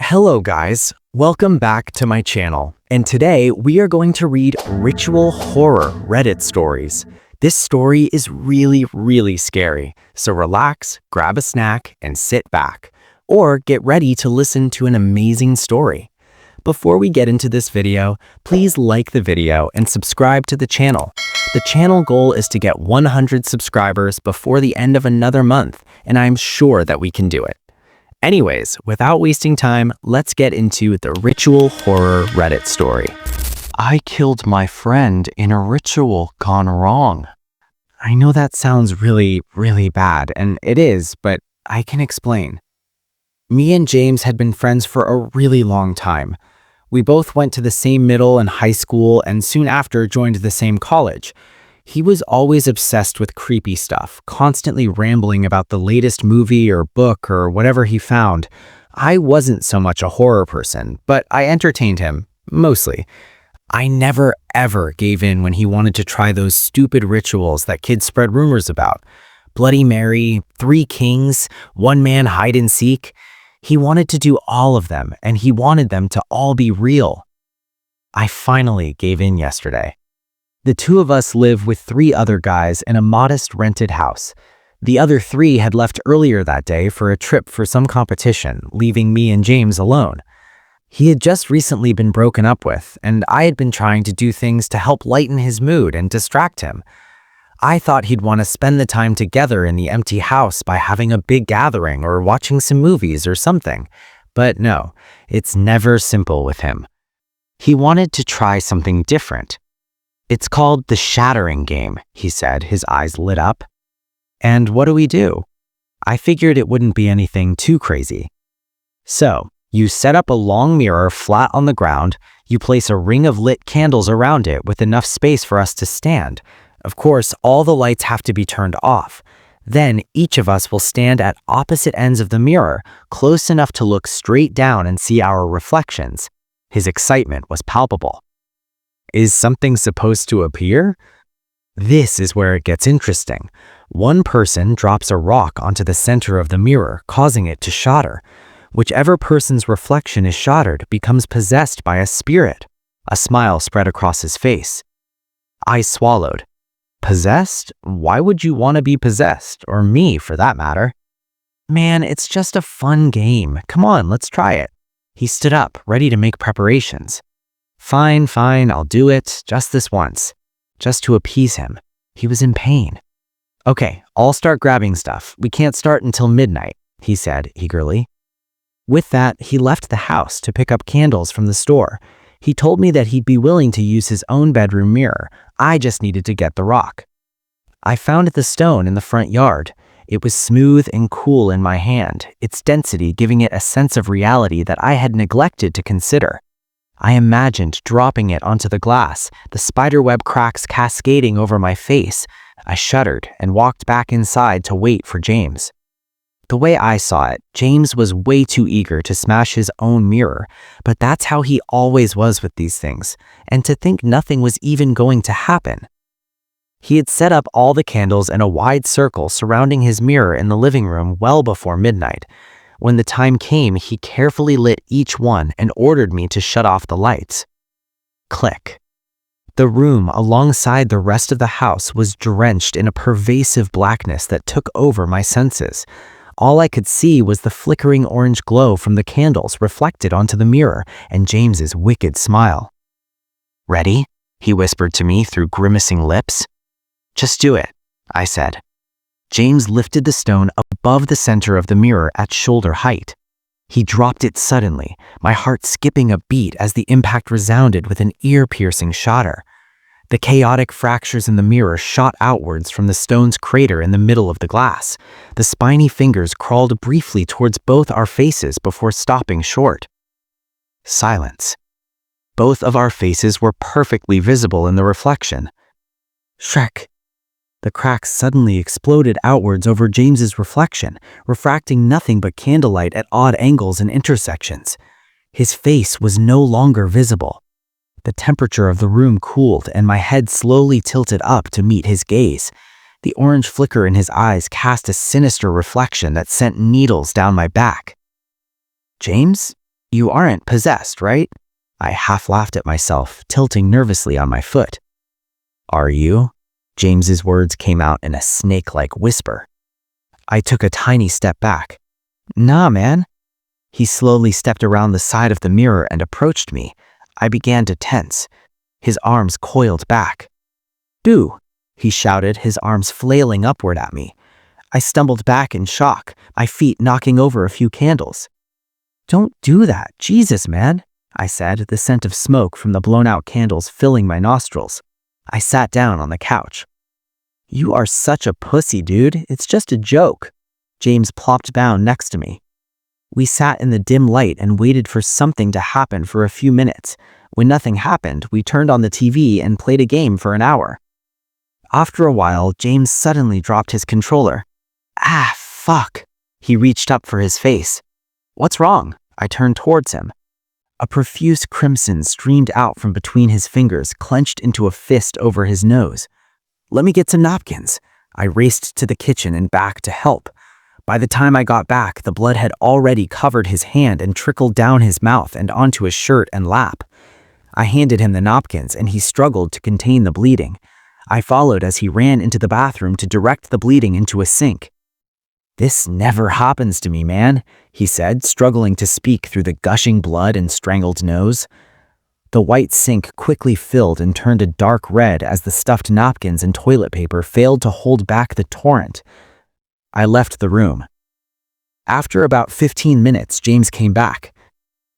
Hello guys, welcome back to my channel, and today we are going to read Ritual Horror Reddit stories. This story is really scary, so relax, grab a snack, and sit back, or get ready to listen to an amazing story. Before we get into this video, please like the video and subscribe to the channel. The channel goal is to get 100 subscribers before the end of another month, and I'm sure that we can do it. Anyways, without wasting time, let's get into the Ritual Horror Reddit story. I killed my friend in a ritual gone wrong. I know that sounds really bad, and it is, but I can explain. Me and James had been friends for a really long time. We both went to the same middle and high school and soon after joined the same college. He was always obsessed with creepy stuff, constantly rambling about the latest movie or book or whatever he found. I wasn't so much a horror person, but I entertained him, mostly. I never ever gave in when he wanted to try those stupid rituals that kids spread rumors about. Bloody Mary, 3 Kings, 1-man hide and seek. He wanted to do all of them, and he wanted them to all be real. I finally gave in yesterday. The 2 of us live with 3 other guys in a modest rented house. The other 3 had left earlier that day for a trip for some competition, leaving me and James alone. He had just recently been broken up with, and I had been trying to do things to help lighten his mood and distract him. I thought he'd want to spend the time together in the empty house by having a big gathering or watching some movies or something. But no, it's never simple with him. He wanted to try something different. It's called the shattering game, he said, his eyes lit up. And what do? I figured it wouldn't be anything too crazy. So, you set up a long mirror flat on the ground, you place a ring of lit candles around it with enough space for us to stand. Of course, all the lights have to be turned off. Then, each of us will stand at opposite ends of the mirror, close enough to look straight down and see our reflections. His excitement was palpable. Is something supposed to appear? This is where it gets interesting. One person drops a rock onto the center of the mirror, causing it to shatter. Whichever person's reflection is shattered becomes possessed by a spirit. A smile spread across his face. I swallowed. Possessed? Why would you want to be possessed? Or me, for that matter? Man, it's just a fun game. Come on, let's try it. He stood up, ready to make preparations. Fine, I'll do it, just this once. Just to appease him. He was in pain. Okay, I'll start grabbing stuff. We can't start until midnight, he said eagerly. With that, he left the house to pick up candles from the store. He told me that he'd be willing to use his own bedroom mirror. I just needed to get the rock. I found the stone in the front yard. It was smooth and cool in my hand, its density giving it a sense of reality that I had neglected to consider. I imagined dropping it onto the glass, the spiderweb cracks cascading over my face. I shuddered and walked back inside to wait for James. The way I saw it, James was way too eager to smash his own mirror, but that's how he always was with these things, and to think nothing was even going to happen. He had set up all the candles in a wide circle surrounding his mirror in the living room well before midnight. When the time came, he carefully lit each one and ordered me to shut off the lights. Click. The room alongside the rest of the house was drenched in a pervasive blackness that took over my senses. All I could see was the flickering orange glow from the candles reflected onto the mirror and James's wicked smile. Ready? He whispered to me through grimacing lips. Just do it, I said. James lifted the stone above the center of the mirror at shoulder height. He dropped it suddenly, my heart skipping a beat as the impact resounded with an ear-piercing shatter. The chaotic fractures in the mirror shot outwards from the stone's crater in the middle of the glass. The spiny fingers crawled briefly towards both our faces before stopping short. Silence. Both of our faces were perfectly visible in the reflection. Shrek. The cracks suddenly exploded outwards over James's reflection, refracting nothing but candlelight at odd angles and intersections. His face was no longer visible. The temperature of the room cooled and my head slowly tilted up to meet his gaze. The orange flicker in his eyes cast a sinister reflection that sent needles down my back. James? You aren't possessed, right? I half laughed at myself, tilting nervously on my foot. Are you? James's words came out in a snake-like whisper. I took a tiny step back. Nah, man. He slowly stepped around the side of the mirror and approached me. I began to tense. His arms coiled back. "Do," he shouted, his arms flailing upward at me. I stumbled back in shock, my feet knocking over a few candles. "Don't do that, Jesus, man," I said, the scent of smoke from the blown-out candles filling my nostrils. I sat down on the couch. "You are such a pussy, dude. It's just a joke." James plopped down next to me. We sat in the dim light and waited for something to happen for a few minutes. When nothing happened, we turned on the TV and played a game for an hour. After a while, James suddenly dropped his controller. "Ah, fuck." He reached up for his face. "What's wrong?" I turned towards him. A profuse crimson streamed out from between his fingers, clenched into a fist over his nose. "Let me get some napkins." I raced to the kitchen and back to help. By the time I got back, the blood had already covered his hand and trickled down his mouth and onto his shirt and lap. I handed him the napkins, and he struggled to contain the bleeding. I followed as he ran into the bathroom to direct the bleeding into a sink. "This never happens to me, man," he said, struggling to speak through the gushing blood and strangled nose. The white sink quickly filled and turned a dark red as the stuffed napkins and toilet paper failed to hold back the torrent. I left the room. After about 15 minutes, James came back.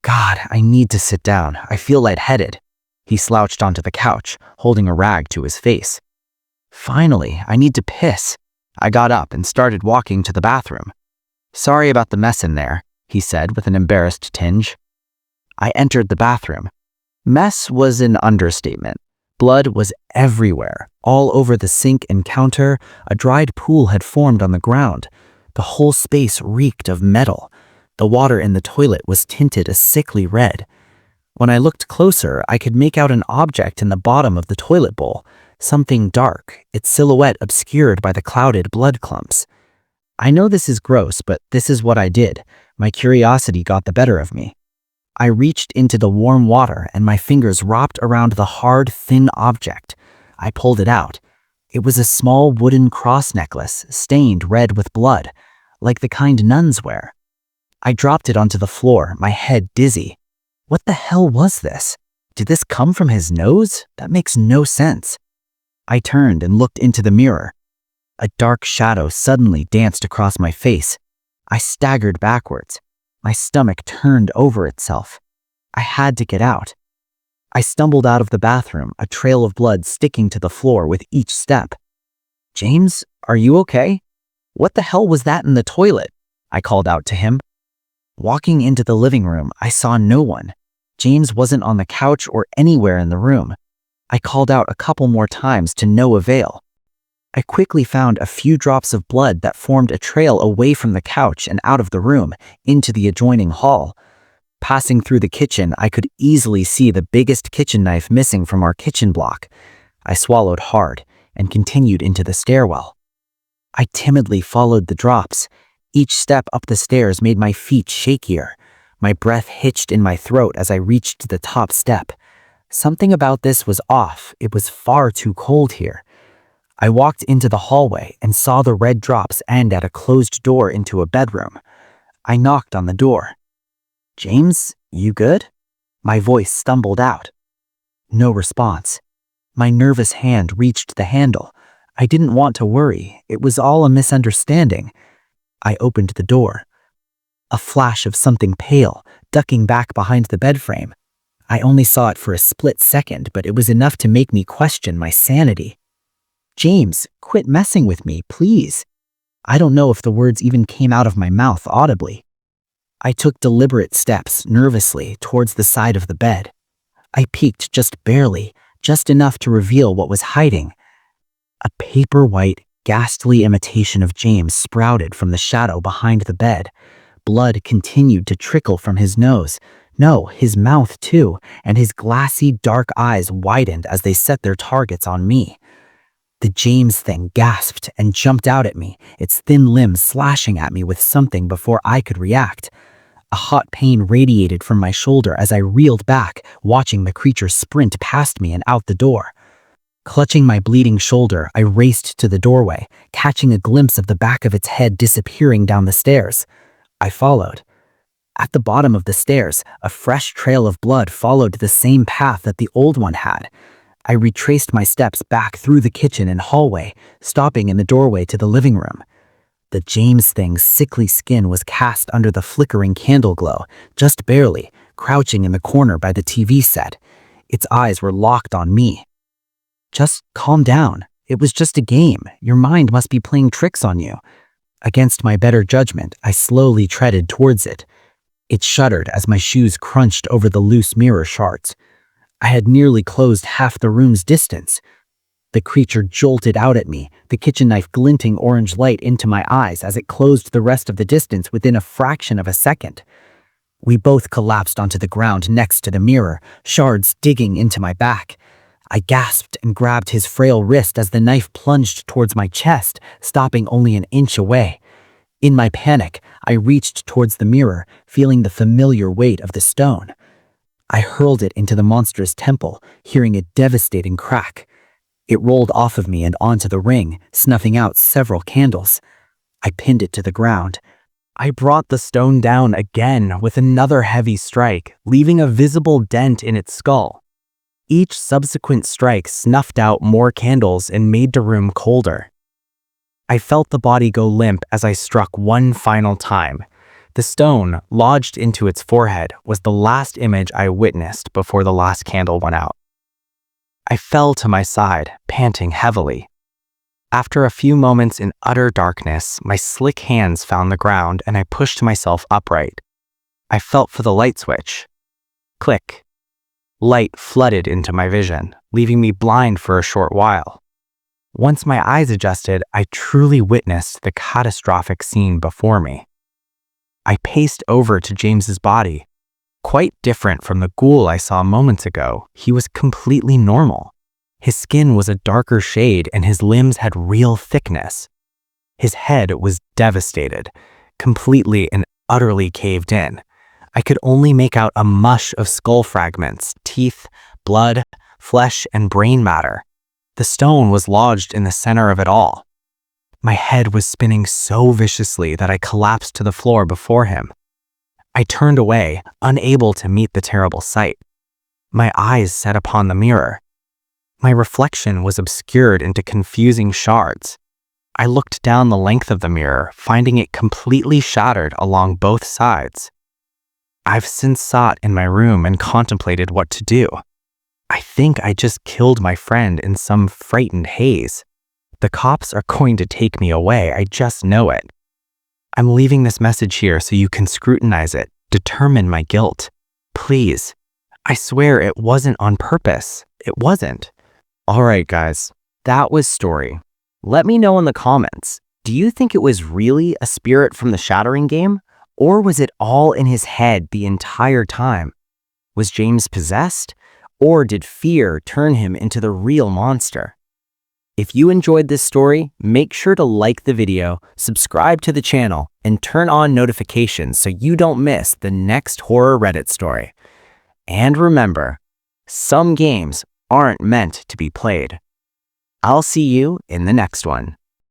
"God, I need to sit down. I feel lightheaded." He slouched onto the couch, holding a rag to his face. "Finally, I need to piss." I got up and started walking to the bathroom. "Sorry about the mess in there," he said with an embarrassed tinge. I entered the bathroom. Mess was an understatement. Blood was everywhere, all over the sink and counter. A dried pool had formed on the ground. The whole space reeked of metal. The water in the toilet was tinted a sickly red. When I looked closer, I could make out an object in the bottom of the toilet bowl, something dark, its silhouette obscured by the clouded blood clumps. I know this is gross, but this is what I did. My curiosity got the better of me. I reached into the warm water and my fingers wrapped around the hard, thin object. I pulled it out. It was a small wooden cross necklace, stained red with blood, like the kind nuns wear. I dropped it onto the floor, my head dizzy. What the hell was this? Did this come from his nose? That makes no sense. I turned and looked into the mirror. A dark shadow suddenly danced across my face. I staggered backwards. My stomach turned over itself. I had to get out. I stumbled out of the bathroom, a trail of blood sticking to the floor with each step. "James, are you okay? What the hell was that in the toilet?" I called out to him. Walking into the living room, I saw no one. James wasn't on the couch or anywhere in the room. I called out a couple more times to no avail. I quickly found a few drops of blood that formed a trail away from the couch and out of the room, into the adjoining hall. Passing through the kitchen, I could easily see the biggest kitchen knife missing from our kitchen block. I swallowed hard and continued into the stairwell. I timidly followed the drops. Each step up the stairs made my feet shakier. My breath hitched in my throat as I reached the top step. Something about this was off. It was far too cold here. I walked into the hallway and saw the red drops end at a closed door into a bedroom. I knocked on the door. "James, you good?" My voice stumbled out. No response. My nervous hand reached the handle. I didn't want to worry. It was all a misunderstanding. I opened the door. A flash of something pale, ducking back behind the bedframe. I only saw it for a split second, but it was enough to make me question my sanity. "James, quit messing with me, please." I don't know if the words even came out of my mouth audibly. I took deliberate steps, nervously, towards the side of the bed. I peeked just barely, just enough to reveal what was hiding. A paper-white, ghastly imitation of James sprouted from the shadow behind the bed. Blood continued to trickle from his nose. No, his mouth too, and his glassy, dark eyes widened as they set their targets on me. The James thing gasped and jumped out at me, its thin limbs slashing at me with something before I could react. A hot pain radiated from my shoulder as I reeled back, watching the creature sprint past me and out the door. Clutching my bleeding shoulder, I raced to the doorway, catching a glimpse of the back of its head disappearing down the stairs. I followed. At the bottom of the stairs, a fresh trail of blood followed the same path that the old one had. I retraced my steps back through the kitchen and hallway, stopping in the doorway to the living room. The James thing's sickly skin was cast under the flickering candle glow, just barely, crouching in the corner by the TV set. Its eyes were locked on me. "Just calm down. It was just a game. Your mind must be playing tricks on you." Against my better judgment, I slowly treaded towards it. It shuddered as my shoes crunched over the loose mirror shards. I had nearly closed half the room's distance. The creature jolted out at me, the kitchen knife glinting orange light into my eyes as it closed the rest of the distance within a fraction of a second. We both collapsed onto the ground next to the mirror, shards digging into my back. I gasped and grabbed his frail wrist as the knife plunged towards my chest, stopping only an inch away. In my panic, I reached towards the mirror, feeling the familiar weight of the stone. I hurled it into the monster's temple, hearing a devastating crack. It rolled off of me and onto the ring, snuffing out several candles. I pinned it to the ground. I brought the stone down again with another heavy strike, leaving a visible dent in its skull. Each subsequent strike snuffed out more candles and made the room colder. I felt the body go limp as I struck one final time. The stone, lodged into its forehead, was the last image I witnessed before the last candle went out. I fell to my side, panting heavily. After a few moments in utter darkness, my slick hands found the ground and I pushed myself upright. I felt for the light switch. Click. Light flooded into my vision, leaving me blind for a short while. Once my eyes adjusted, I truly witnessed the catastrophic scene before me. I paced over to James's body. Quite different from the ghoul I saw moments ago, he was completely normal. His skin was a darker shade and his limbs had real thickness. His head was devastated, completely and utterly caved in. I could only make out a mush of skull fragments, teeth, blood, flesh, and brain matter. The stone was lodged in the center of it all. My head was spinning so viciously that I collapsed to the floor before him. I turned away, unable to meet the terrible sight. My eyes set upon the mirror. My reflection was obscured into confusing shards. I looked down the length of the mirror, finding it completely shattered along both sides. I've since sat in my room and contemplated what to do. I think I just killed my friend in some frightened haze. The cops are going to take me away, I just know it. I'm leaving this message here so you can scrutinize it, determine my guilt. Please. I swear it wasn't on purpose. It wasn't. Alright guys, that was Story. Let me know in the comments, do you think it was really a spirit from the Shattering game? Or was it all in his head the entire time? Was James possessed? Or did fear turn him into the real monster? If you enjoyed this story, make sure to like the video, subscribe to the channel, and turn on notifications so you don't miss the next horror Reddit story. And remember, some games aren't meant to be played. I'll see you in the next one.